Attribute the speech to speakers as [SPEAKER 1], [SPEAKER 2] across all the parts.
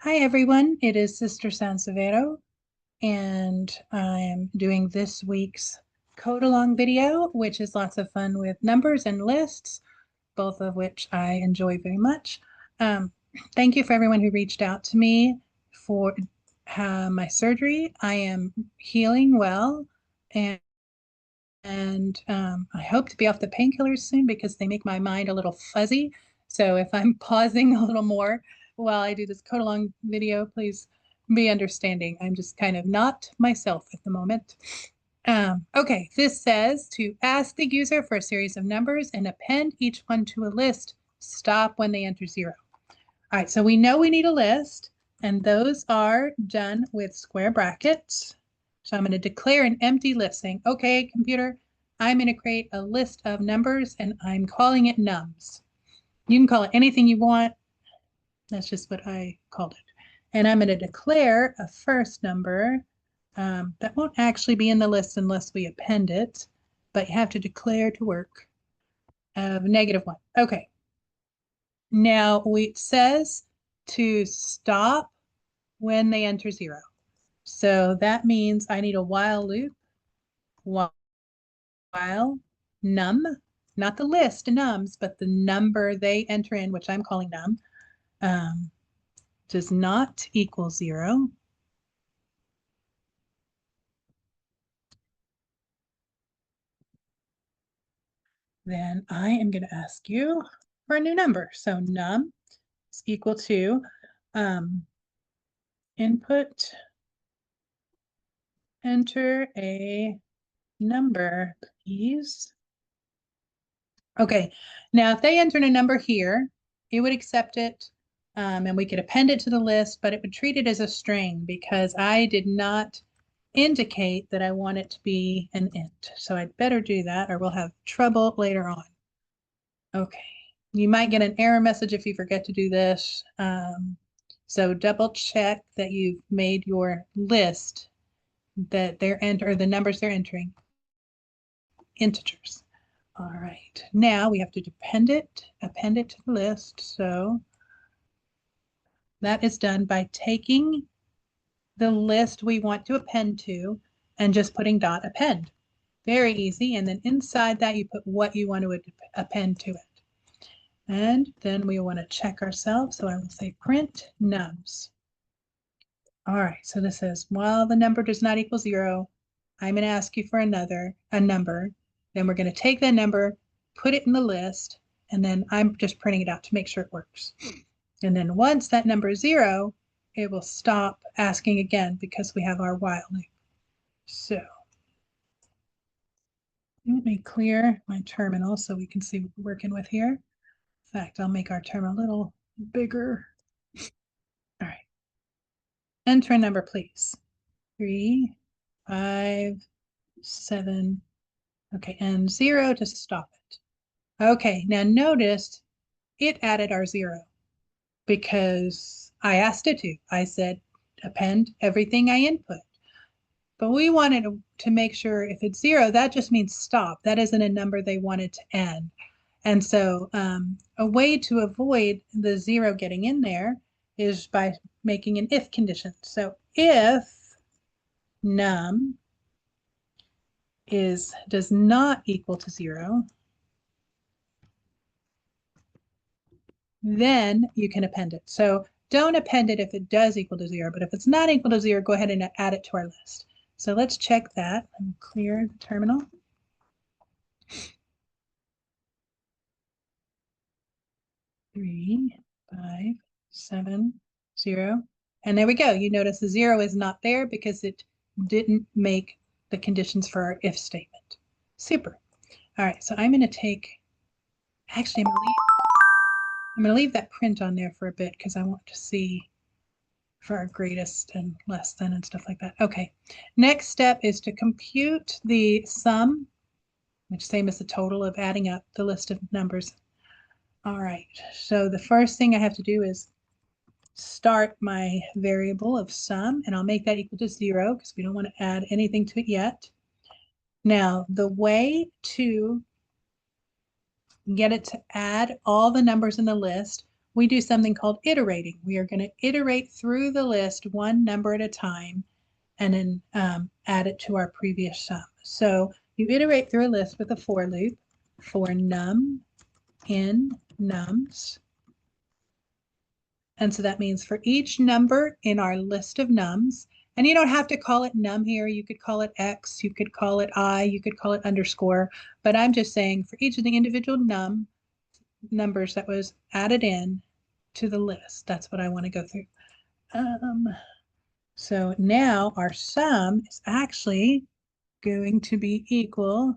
[SPEAKER 1] Hi everyone, it is Sister Sansevero, and I'm doing this week's code along video, which is lots of fun with numbers and lists, both of which I enjoy very much. Um, Thank you for everyone who reached out to me for my surgery. I am healing well, and I hope to be off the painkillers soon because they make my mind a little fuzzy. So if I'm pausing a little more while I do this code along video, please be understanding. I'm just kind of not myself at the moment. Okay, this says to ask the user for a series of numbers and append each one to a list. Stop when they enter zero. All right, so we know we need a list, and those are done with square brackets. So I'm going to declare an empty list saying, okay, computer, I'm going to create a list of numbers and I'm calling it nums. You can call it anything you want. That's just what I called it. And I'm going to declare a first number that won't actually be in the list unless we append it, but you have to declare to work of -1. Okay. Now it says to stop when they enter zero. So that means I need a while loop, while num, not the list nums, but the number they enter in, which I'm calling num, um, does not equal zero. Then I am going to ask you for a new number. So num is equal to input, enter a number, please. Okay, now if they entered a number here, it would accept it and we could append it to the list, but it would treat it as a string because I did not indicate that I want it to be an int. So I'd better do that or we'll have trouble later on. Okay, you might get an error message if you forget to do this. So double check that you've made your list that the numbers they're entering integers. All right, now we have to append it to the list. So that is done by taking the list we want to append to and just putting dot append. Very easy. And then inside that, you put what you want to append to it. And then we want to check ourselves. So I will say print nums. All right, so this says, while the number does not equal zero, I'm going to ask you for a number. Then we're going to take that number, put it in the list, and then I'm just printing it out to make sure it works. And then once that number is zero, it will stop asking again because we have our while loop. So let me clear my terminal so we can see what we're working with here. In fact, I'll make our terminal a little bigger. All right. Enter a number, please. 3, 5, 7. Okay, and 0 to stop it. Okay, now notice it added our 0 because I asked it to. I said append everything I input. But we wanted to make sure if it's 0, that just means stop. That isn't a number they wanted to end. And so a way to avoid the 0 getting in there is by making an if condition. So if num does not equal to 0, then you can append it. So don't append it if it does equal to 0, but if it's not equal to 0, go ahead and add it to our list. So let's check that and clear the terminal. 3, 5, 7, 0. And there we go. You notice the 0 is not there because it didn't make the conditions for our if statement. Super. All right, so I'm going to take, actually, I'm going to leave that print on there for a bit because I want to see for our greatest and less than and stuff like that. Okay, next step is to compute the sum, which is same as the total of adding up the list of numbers. All right, so the first thing I have to do is start my variable of sum, and I'll make that equal to 0 because we don't want to add anything to it yet. Now, the way to get it to add all the numbers in the list we do something called iterating. We are going to iterate through the list one number at a time and then add it to our previous sum. So you iterate through a list with a for loop for num in nums. And so that means for each number in our list of nums, and you don't have to call it num here. You could call it X, you could call it I, you could call it underscore, but I'm just saying for each of the individual numbers that was added in to the list, that's what I want to go through. So now our sum is actually going to be equal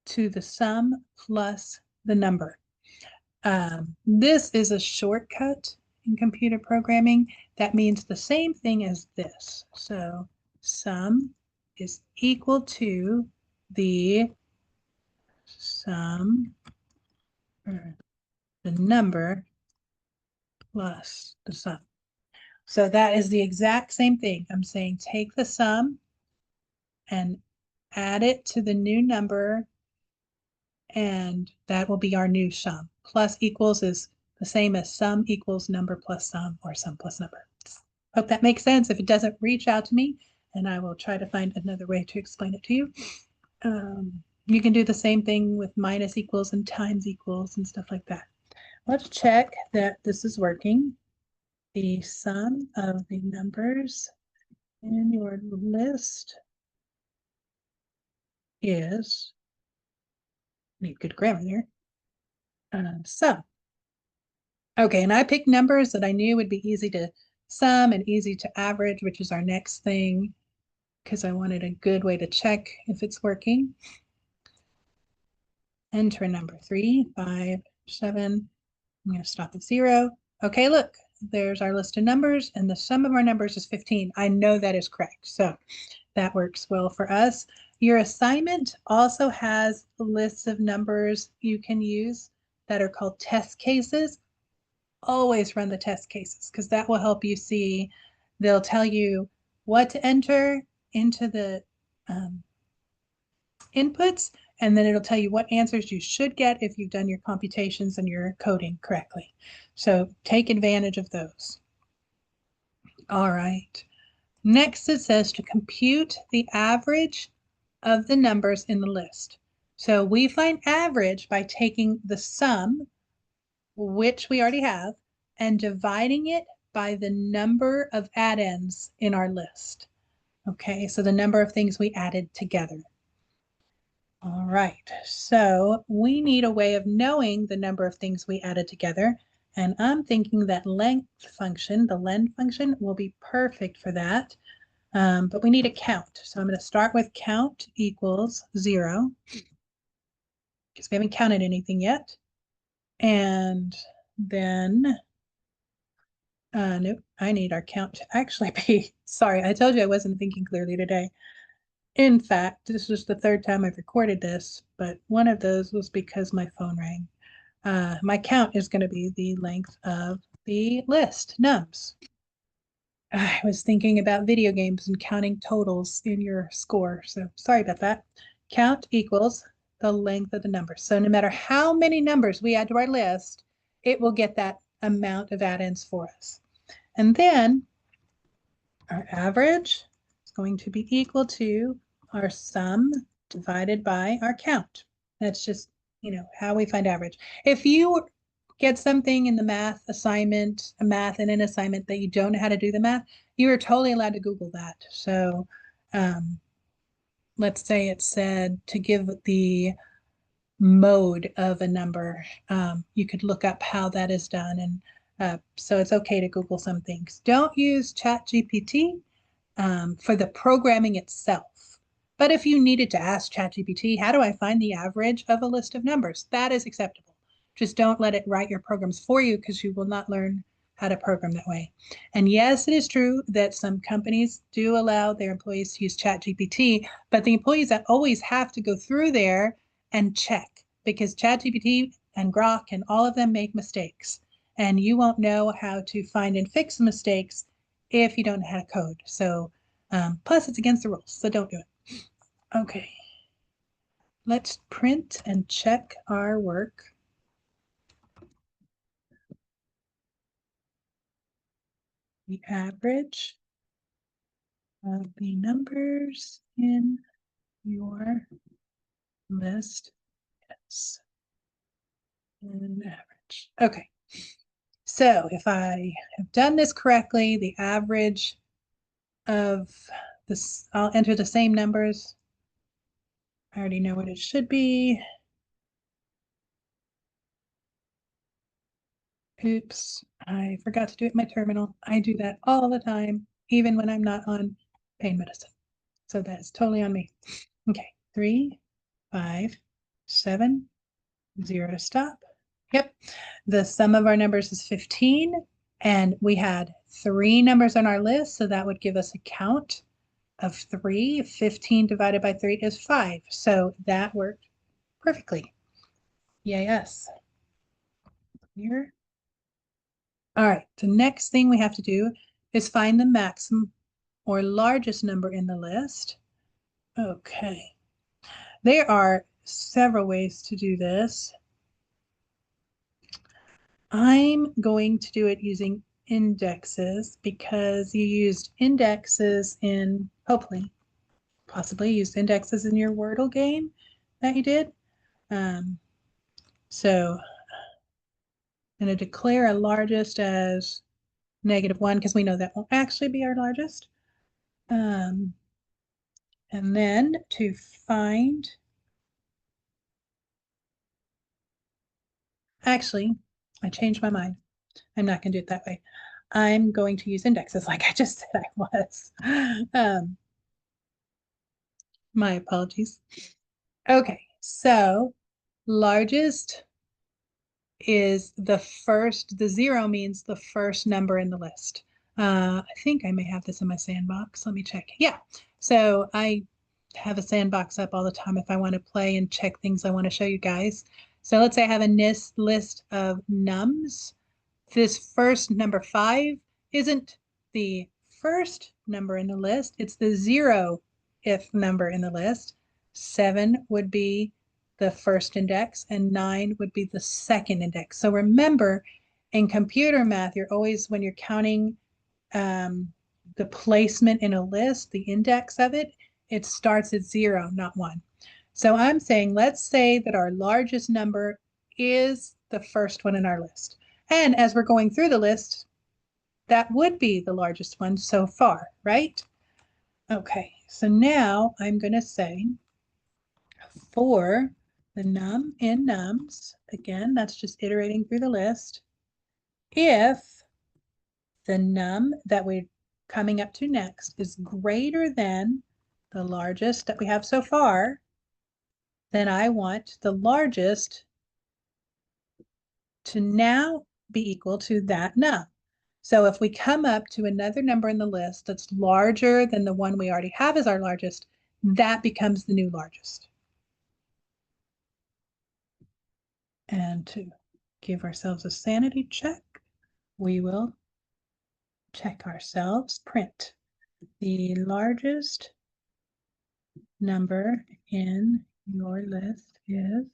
[SPEAKER 1] to the sum plus the number. This is a shortcut in computer programming that means the same thing as this. So sum is equal to the sum, or the number plus the sum. So that is the exact same thing. I'm saying take the sum and add it to the new number, and that will be our new sum. Plus equals is the same as sum equals number plus sum or sum plus number. Hope that makes sense. If it doesn't, reach out to me and I will try to find another way to explain it to you. You can do the same thing with minus equals and times equals and stuff like that. Let's check that this is working. The sum of the numbers in your list is, need good grammar there, sum. Okay, and I picked numbers that I knew would be easy to sum and easy to average, which is our next thing, because I wanted a good way to check if it's working. Enter number 3, 5, 7. I'm going to stop at 0. Okay, look, there's our list of numbers, and the sum of our numbers is 15. I know that is correct, so that works well for us. Your assignment also has lists of numbers you can use that are called test cases. Always run the test cases because that will help you see. They'll tell you what to enter into the inputs, and then it'll tell you what answers you should get if you've done your computations and your coding correctly. So take advantage of those. All right. Next, it says to compute the average of the numbers in the list. So we find average by taking the sum, which we already have, and dividing it by the number of add-ins in our list. Okay, so the number of things we added together. All right, so we need a way of knowing the number of things we added together. And I'm thinking that length function, the len function, will be perfect for that. But we need a count. So I'm going to start with count equals 0, because we haven't counted anything yet. And then, nope, I need our count to actually be, sorry, I told you I wasn't thinking clearly today. In fact, this is the third time I've recorded this, but one of those was because my phone rang. My count is going to be the length of the list, nums. I was thinking about video games and counting totals in your score, so sorry about that. Count equals the length of the number. So no matter how many numbers we add to our list, it will get that amount of add-ins for us. And then our average is going to be equal to our sum divided by our count. That's just, how we find average. If you get something in the math assignment, a math and an assignment that you don't know how to do the math, you are totally allowed to Google that. So let's say it said to give the mode of a number, you could look up how that is done. And so it's okay to Google some things. Don't use ChatGPT for the programming itself. But if you needed to ask ChatGPT, how do I find the average of a list of numbers? That is acceptable. Just don't let it write your programs for you because you will not learn how to program that way. And yes, it is true that some companies do allow their employees to use ChatGPT, but the employees that always have to go through there and check because ChatGPT and Grok and all of them make mistakes. And you won't know how to find and fix mistakes if you don't know how to code. So plus it's against the rules, so don't do it. Okay, let's print and check our work. the average of the numbers in your list is an average. Okay, so if I have done this correctly, the average of this, I'll enter the same numbers. I already know what it should be. Oops, I forgot to do it in my terminal. I do that all the time, even when I'm not on pain medicine. So that is totally on me. Okay, 3, 5, 7, 0 to stop. Yep, the sum of our numbers is 15, and we had 3 numbers on our list, so that would give us a count of 3. 15 divided by 3 is 5, so that worked perfectly. Yes. Here. All right, the next thing we have to do is find the maximum or largest number in the list. Okay, there are several ways to do this. I'm going to do it using indexes because you used indexes in, hopefully, possibly used indexes in your Wordle game that you did. Um, so I'm going to declare a largest as -1 because we know that won't actually be our largest. And then to find, actually, I changed my mind. I'm not going to do it that way. I'm going to use indexes like I just said I was. My apologies. Okay, so largest is the first, the 0 means the first number in the list. I think I may have this in my sandbox. Let me check. Yeah, so I have a sandbox up all the time if I want to play and check things I want to show you guys. So let's say I have a list of nums. This first number 5 isn't the first number in the list, it's the 0th number in the list. 7 would be the first index, and 9 would be the second index. So remember, in computer math, you're always, when you're counting the placement in a list, the index of it, it starts at 0, not 1. So I'm saying, let's say that our largest number is the first one in our list. And as we're going through the list, that would be the largest one so far, right? Okay, so now I'm going to say for the num in nums, again, that's just iterating through the list, if the num that we're coming up to next is greater than the largest that we have so far, then I want the largest to now be equal to that num. So if we come up to another number in the list that's larger than the one we already have as our largest, that becomes the new largest. And to give ourselves a sanity check, we will check ourselves, print. The largest number in your list is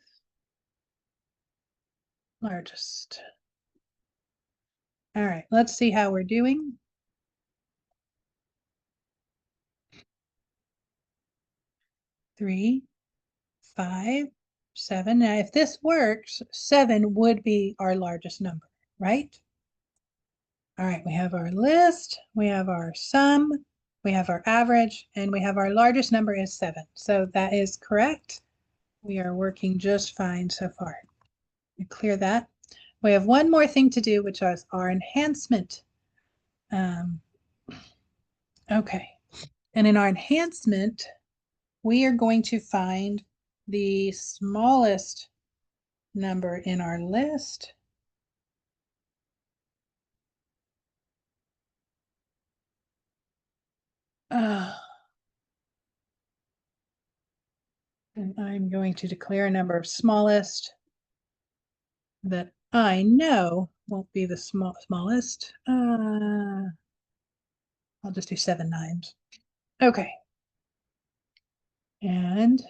[SPEAKER 1] largest. All right, let's see how we're doing. 3, 5, 7. Now, if this works, 7 would be our largest number, right? All right, we have our list, we have our sum, we have our average, and we have our largest number is 7. So that is correct. We are working just fine so far. Clear that. We have one more thing to do, which is our enhancement. Okay, and in our enhancement, we are going to find the smallest number in our list. And I'm going to declare a number of smallest that I know won't be the smallest. I'll just do 7 nines. Okay. And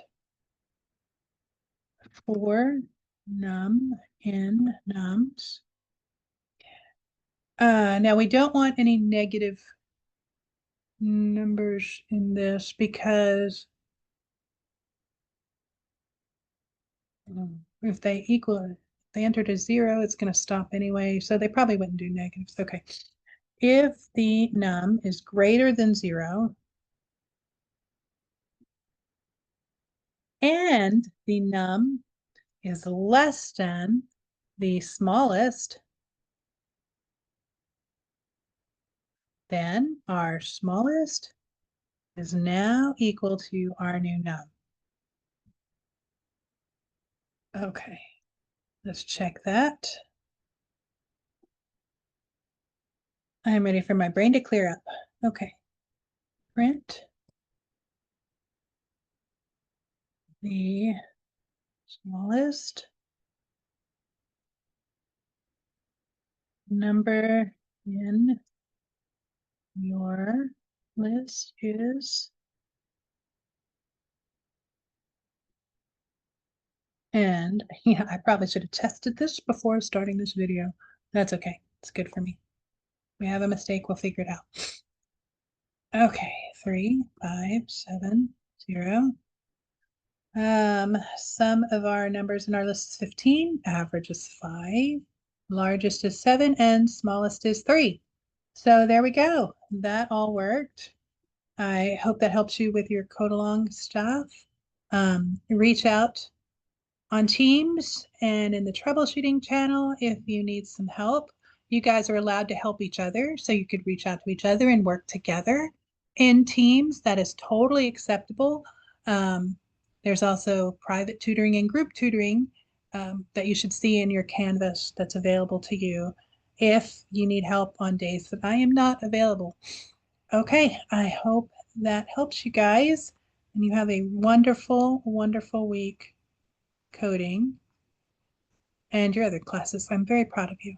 [SPEAKER 1] for num in nums, Now we don't want any negative numbers in this because if they equal, if they entered a zero, it's going to stop anyway. So they probably wouldn't do negatives. Okay. If the num is greater than zero and the num is less than the smallest, then our smallest is now equal to our new num. Okay, let's check that. I'm ready for my brain to clear up. Okay, print the smallest number in your list is, and yeah, I probably should have tested this before starting this video. That's okay. It's good for me. We have a mistake, we'll figure it out. Okay, 3, 5, 7, 0. Sum of our numbers in our list is 15, average is 5, largest is 7, and smallest is 3. So there we go. That all worked. I hope that helps you with your code along stuff. Reach out on Teams and in the troubleshooting channel if you need some help. You guys are allowed to help each other, so you could reach out to each other and work together in teams. That is totally acceptable. Um, there's also private tutoring and group tutoring that you should see in your Canvas that's available to you if you need help on days that I am not available. Okay, I hope that helps you guys and you have a wonderful, wonderful week coding and your other classes. I'm very proud of you.